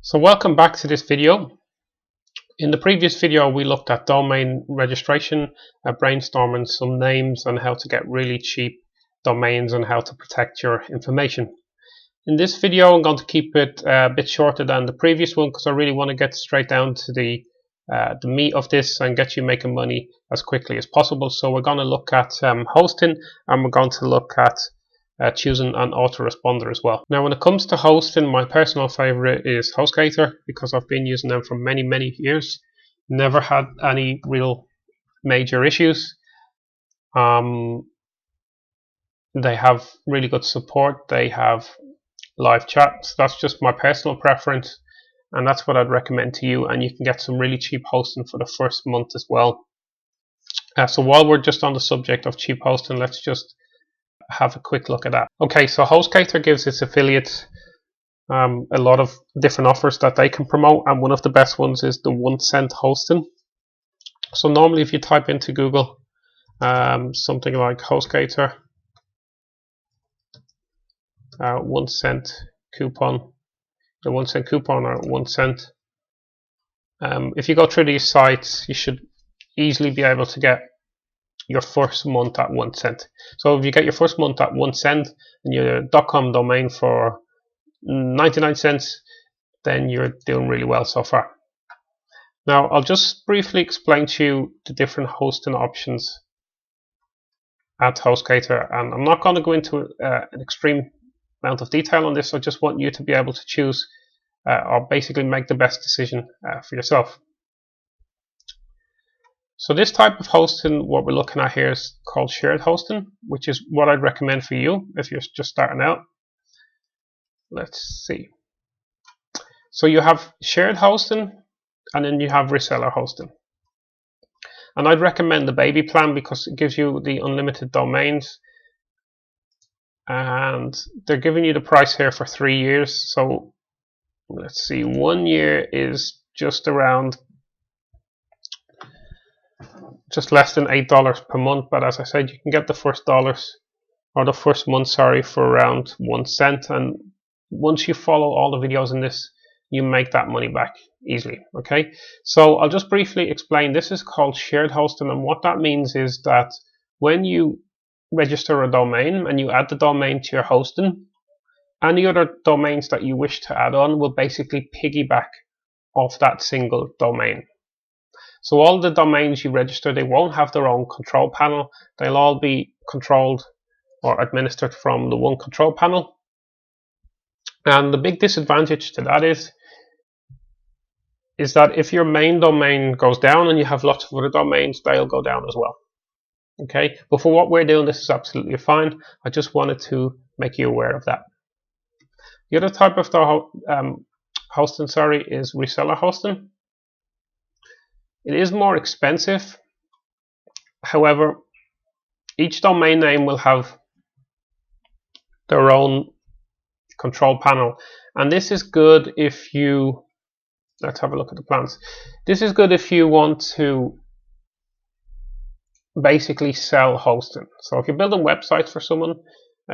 So welcome back to this video. In the previous video we looked at domain registration, brainstorming some names and how to get really cheap domains and how to protect your information. In this video I'm going to keep it a bit shorter than the previous one because I really want to get straight down to the meat of this and get you making money as quickly as possible. So we're going to look at hosting, and we're going to look at choosing an autoresponder as well. Now when it comes to hosting, my personal favorite is HostGator because I've been using them for many years. Never had any real major issues. They have really good support. They have live chat. So that's just my personal preference, and that's what I'd recommend to you. And you can get some really cheap hosting for the first month as well. So while we're just on the subject of cheap hosting, let's just have a quick look at that. Okay, so HostGator gives its affiliates a lot of different offers that they can promote, and one of the best ones is the 1 cent hosting. So normally if you type into Google something like HostGator 1 cent coupon, the 1 cent coupon or 1 cent, if you go through these sites you should easily be able to get your first month at 1 cent. So if you get your first month at 1 cent and your .com domain for 99 cents, then you're doing really well so far. Now I'll just briefly explain to you the different hosting options at HostGator, and I'm not going to go into an extreme amount of detail on this. I just want you to be able to choose or basically make the best decision for yourself. So this type of hosting, what we're looking at here, is called shared hosting, which is what I'd recommend for you if you're just starting out. Let's see. So you have shared hosting and then you have reseller hosting. And I'd recommend the baby plan because it gives you the unlimited domains. And they're giving you the price here for 3 years. So let's see, 1 year is just less than $8 per month, but as I said, you can get the first month for around 1 cent, and once you follow all the videos in this, you make that money back easily. Okay, so I'll just briefly explain. This is called shared hosting, and what that means is that when you register a domain and you add the domain to your hosting, any other domains that you wish to add on will basically piggyback off that single domain. So all the domains you register, they won't have their own control panel. They'll all be controlled or administered from the one control panel. And the big disadvantage to that is that if your main domain goes down and you have lots of other domains, they'll go down as well. Okay, but for what we're doing, this is absolutely fine. I just wanted to make you aware of that. The other type of hosting, is reseller hosting. It is more expensive. However, each domain name will have their own control panel, and this is good if you, let's have a look at the plans. This is good if you want to basically sell hosting. So if you're building websites for someone,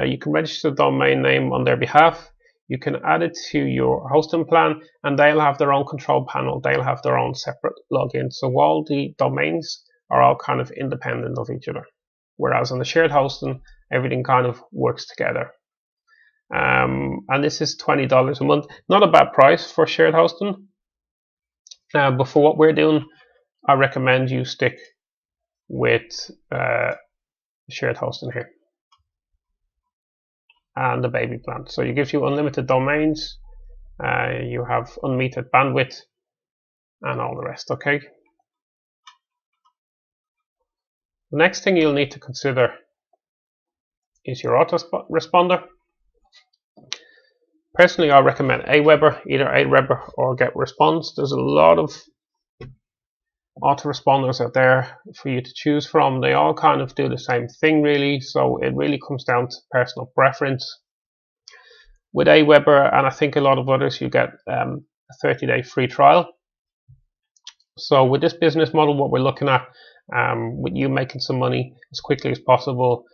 you can register the domain name on their behalf. You can add it to your hosting plan, and they'll have their own control panel. They'll have their own separate login. So all the domains are all kind of independent of each other. Whereas on the shared hosting, everything kind of works together. And this is $20 a month. Not a bad price for shared hosting. But for what we're doing, I recommend you stick with shared hosting here and the baby plan. So it gives you unlimited domains, you have unlimited bandwidth, and all the rest. Okay. The next thing you'll need to consider is your autoresponder. Personally, I recommend Aweber, either Aweber or GetResponse. There's a lot of autoresponders out there for you to choose from. They all kind of do the same thing really, so it really comes down to personal preference. With Aweber, and I think a lot of others, you get a 30-day free trial. So with this business model, what we're looking at, with you making some money as quickly as possible,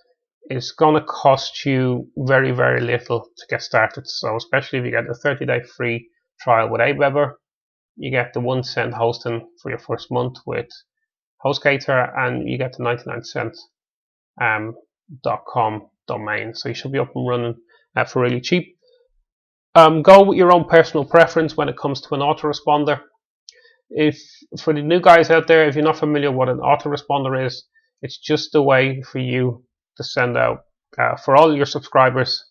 it's going to cost you very little to get started. So especially if you get a 30-day free trial with Aweber. You get the 1 cent hosting for your first month with HostGator, and you get the 99cent .com domain. So you should be up and running for really cheap. Go with your own personal preference when it comes to an autoresponder. If for the new guys out there, if you're not familiar what an autoresponder is, it's just a way for you to send out for all your subscribers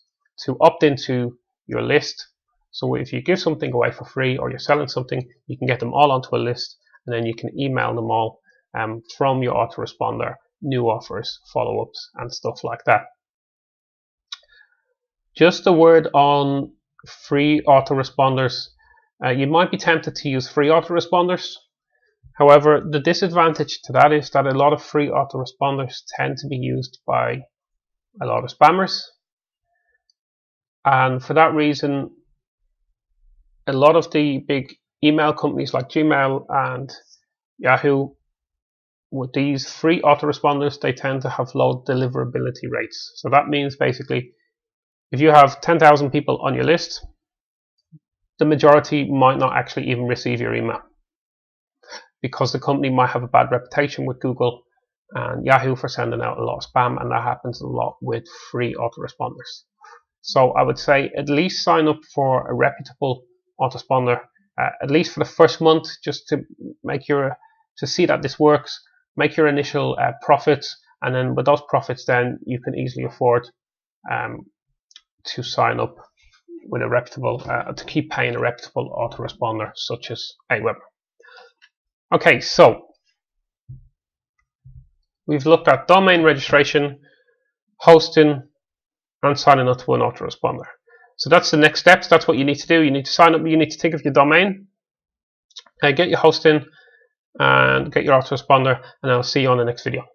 to opt into your list. So if you give something away for free or you're selling something, you can get them all onto a list, and then you can email them all from your autoresponder, new offers, follow-ups, and stuff like that. Just a word on free autoresponders. You might be tempted to use free autoresponders. However, the disadvantage to that is that a lot of free autoresponders tend to be used by a lot of spammers. And for that reason, a lot of the big email companies like Gmail and Yahoo, with these free autoresponders, they tend to have low deliverability rates. So that means basically, if you have 10,000 people on your list, the majority might not actually even receive your email, because the company might have a bad reputation with Google and Yahoo for sending out a lot of spam, and that happens a lot with free autoresponders. So I would say at least sign up for a reputable autoresponder, at least for the first month, just to see that this works. Make your initial profits, and then with those profits, then you can easily afford to sign up with a reputable, to keep paying a reputable autoresponder such as Aweber. Okay, so we've looked at domain registration, hosting, and signing up to an autoresponder. So that's the next steps. That's what you need to do. You need to sign up. You need to think of your domain, get your hosting, and get your autoresponder. And I'll see you on the next video.